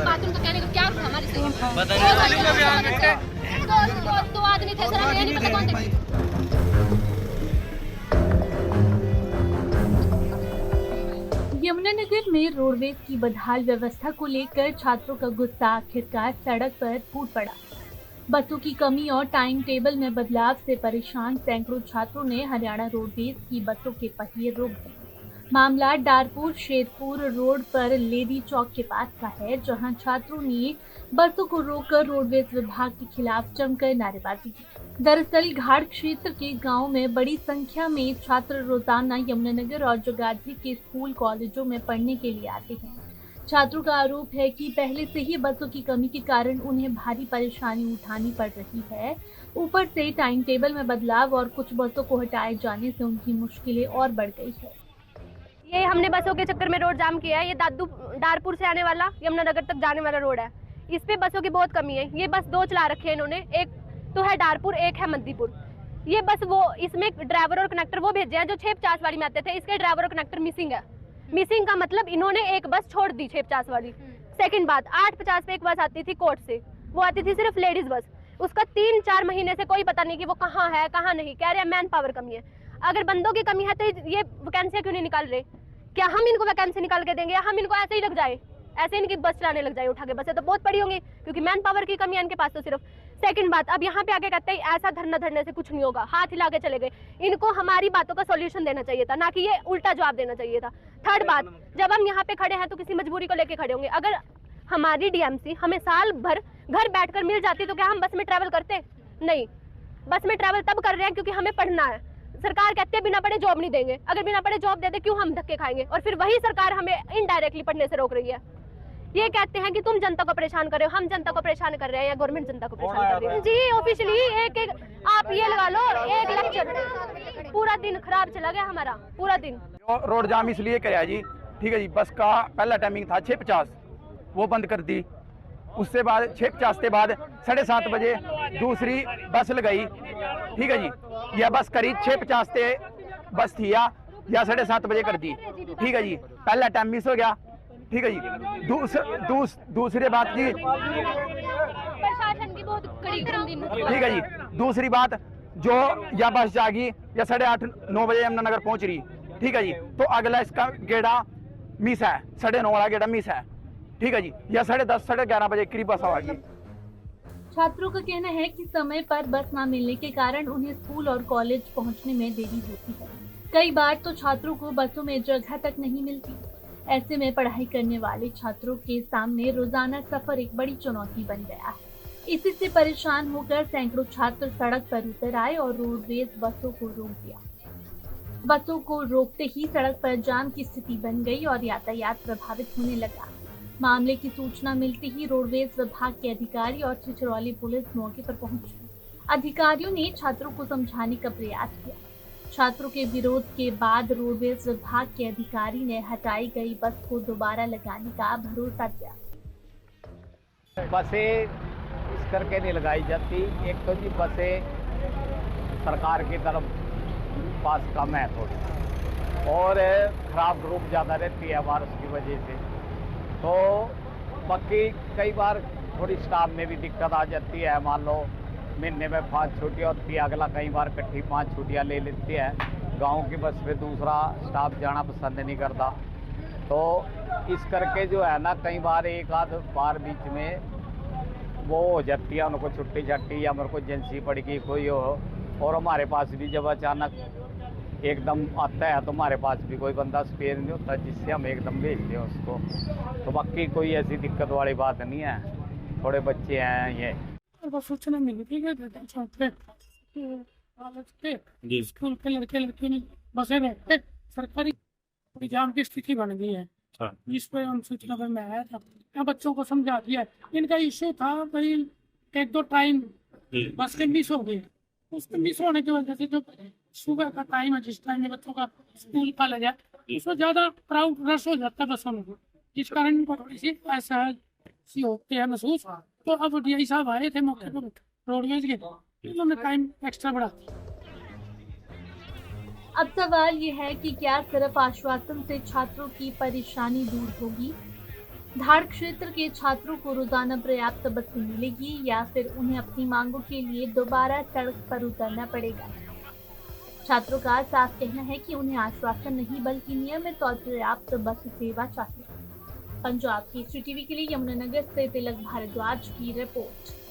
बात उनका कहने का क्या था हमारे से? दो आदमी थे सर, हमें ये नहीं पता कौन थे। यमुनानगर में रोडवेज की बदहाल व्यवस्था को लेकर छात्रों का गुस्सा आखिरकार सड़क पर फूट पड़ा। बसों की कमी और टाइम टेबल में बदलाव से परेशान सैकड़ों छात्रों ने हरियाणा रोडवेज की बसों के पहिए रोक दिए। मामला डारपुर शेरपुर रोड पर लेडी चौक के पास का है, जहां छात्रों ने बसों को रोककर रोडवेज विभाग के खिलाफ जमकर नारेबाजी की। दरअसल घाट क्षेत्र के गांव में बड़ी संख्या में छात्र रोजाना यमुनानगर और जगाधरी के स्कूल कॉलेजों में पढ़ने के लिए आते हैं। छात्रों का आरोप है कि पहले से ही बसों की कमी के कारण उन्हें भारी परेशानी उठानी पड़ रही है। ऊपर से टाइम टेबल में बदलाव और कुछ बसों को हटाए जाने से उनकी मुश्किलें और बढ़ गई है। ये हमने बसों के चक्कर में रोड जाम किया है। ये डारपुर से आने वाला यमुनानगर तक जाने वाला रोड है। इस पे बसों की बहुत कमी है। ये बस दो चला रखे हैं इन्होंने, एक तो है डारपुर, एक है मंदीपुर। ये बस वो इसमें ड्राइवर और कनेक्टर वो भेजे हैं जो 650 वाली में आते थे। इसके ड्राइवर और कनेक्टर मिसिंग है। मिसिंग का मतलब इन्होंने एक बस छोड़ दी 650 वाली। सेकंड बात, 850 पे एक बस आती थी कोर्ट से, वो आती थी सिर्फ लेडीज बस। उसका 3-4 महीने से कोई पता नहीं कि वो कहाँ है कहाँ नहीं। कह रहे हैं मैन पावर कमी है। अगर बंदों की कमी है तो ये वैकेंसियां क्यों नहीं निकाल रहे? क्या हम इनको वैकेंसी निकाल के देंगे या हम इनको ऐसे ही लग जाए, ऐसे इनकी बस चलाने लग जाए उठा के? बसें तो बहुत पड़ी होंगी क्योंकि मैन पावर की कमी है इनके पास तो सिर्फ। सेकंड बात, अब यहाँ पे आके कहते हैं ऐसा धरना धरने से कुछ नहीं होगा, हाथ हिला के चले गए। इनको हमारी बातों का सॉल्यूशन देना चाहिए था, ना कि ये उल्टा जवाब देना चाहिए था। थर्ड बात, जब हम यहाँ पे खड़े हैं तो किसी मजबूरी को लेके खड़े होंगे। अगर हमारी डीएमसी हमें साल भर घर बैठकर मिल जाती तो क्या हम बस में ट्रैवल करते? नहीं, बस में ट्रैवल तब कर रहे हैं क्योंकि हमें पढ़ना है। सरकार कहती है बिना पढ़े जॉब नहीं देंगे। अगर बिना पढ़े जॉब दे दे क्यों हम धक्के खाएंगे? और फिर वही सरकार हमें इनडायरेक्टली पढ़ने से रोक रही है। ये कहते हैं कि तुम जनता को परेशान कर रहे हो। हम जनता को परेशान कर रहे हैं या गवर्नमेंट जनता को परेशान कर रही है? जी ऑफिशियली एक आप ये लगा लो, एक लेक्चर पूरा दिन खराब चला गया हमारा, पूरा दिन। रोड जाम इसलिए कराया जी, ठीक है जी। बस का पहला टाइमिंग था 650, वो बंद कर दी। उससे बाद 650 के बाद 7:30 बजे दूसरी बस लगाई, ठीक है जी। यह बस करीब 650 से बस थी या 7:30 बजे कर दी, ठीक है जी। पहला टाइम मिस हो गया, ठीक है जी। दूसरी बात जी, प्रशासन की बहुत कड़ी क्रम, ठीक है जी। दूसरी बात, जो या बस जागी या 8:30-9 बजे यमुनानगर पहुंच रही, ठीक है जी, तो अगला इसका गेड़ा मिस है, 9:30 वाला गेड़ा मिस है, ठीक है जी। या 10:30 11:30 बजे करीब बस आएगी। छात्रों का कहना है कि समय पर बस न मिलने के कारण उन्हें स्कूल और कॉलेज पहुंचने में देरी होती है। कई बार तो छात्रों को बसों में जगह तक नहीं मिलती। ऐसे में पढ़ाई करने वाले छात्रों के सामने रोजाना सफर एक बड़ी चुनौती बन गया है। इसी से परेशान होकर सैकड़ों छात्र सड़क पर उतर आए और रोडवेज बसों को रोक दिया। बसों को रोकते ही सड़क पर जाम की स्थिति बन गई और यातायात प्रभावित होने लगा। मामले की सूचना मिलते ही रोडवेज विभाग के अधिकारी और छिछरौली पुलिस मौके पर पहुंची। अधिकारियों ने छात्रों को समझाने का प्रयास किया। छात्रों के विरोध के बाद रोडवेज विभाग के अधिकारी ने हटाई गई बस को दोबारा लगाने का भरोसा दिया। बसें इस करके नहीं लगाई जाती, एक तो जी बसें सरकार की तरफ पास कम है थोड़ी, और खराब रूप ज़्यादा रहती है बारिश की वजह से। तो बाकी कई बार थोड़ी स्टाफ में भी दिक्कत आ जाती है। मान लो महीने में 5 छुट्टियाँ होती है, अगला कई बार इकट्ठी 5 छुट्टियाँ ले लेती है। गांव की बस पे दूसरा स्टाफ जाना पसंद नहीं करता, तो इस करके जो है ना, कई बार एक आध बार बीच में वो हो जाती है, उनको छुट्टी छट्टी या मेरे को एजेंसी पड़ गई कोई हो। और हमारे पास भी जब अचानक एकदम आता है तो हमारे पास भी कोई बंदा स्पेयर नहीं होता जिससे हम एकदम भेजते हैं उसको। तो बाकी कोई ऐसी दिक्कत वाली बात नहीं है। थोड़े बच्चे हैं ये सूचना मिली थी कि स्कूल के लड़के बसे रहते, सरकारी जाम की स्थिति बन गई है, जिस पर हम सूचना पर मैं आया था। यहाँ बच्चों को समझा दिया। इनका इश्यू था भाई 1-2 टाइम बस के मिस हो गए। उसके मिस होने की वजह से जो सुबह का टाइम है, जिस टाइम में बच्चों का स्कूल कॉलेज है, उसमें ज्यादा क्राउड रश हो जाता है बसों में, जिस कारण इनको थोड़ी सी ऐसा सी होते हैं महसूस। तो अब डीआई साहब आए थे मौके पर रोडवेज के, इन्होंने टाइम एक्स्ट्रा बढ़ा दिया। अब सवाल ये है कि क्या सिर्फ आश्वासन से छात्रों की परेशानी दूर होगी? धार क्षेत्र के छात्रों को रोजाना पर्याप्त बसें मिलेगी या फिर उन्हें अपनी मांगों के लिए दोबारा सड़क पर उतरना पड़ेगा। छात्रों का साफ कहना है कि उन्हें आश्वासन नहीं बल्कि नियमित और पर्याप्त बस सेवा चाहिए। पंजाब केसरी टीवी के लिए यमुनानगर से तिलक भारद्वाज की रिपोर्ट।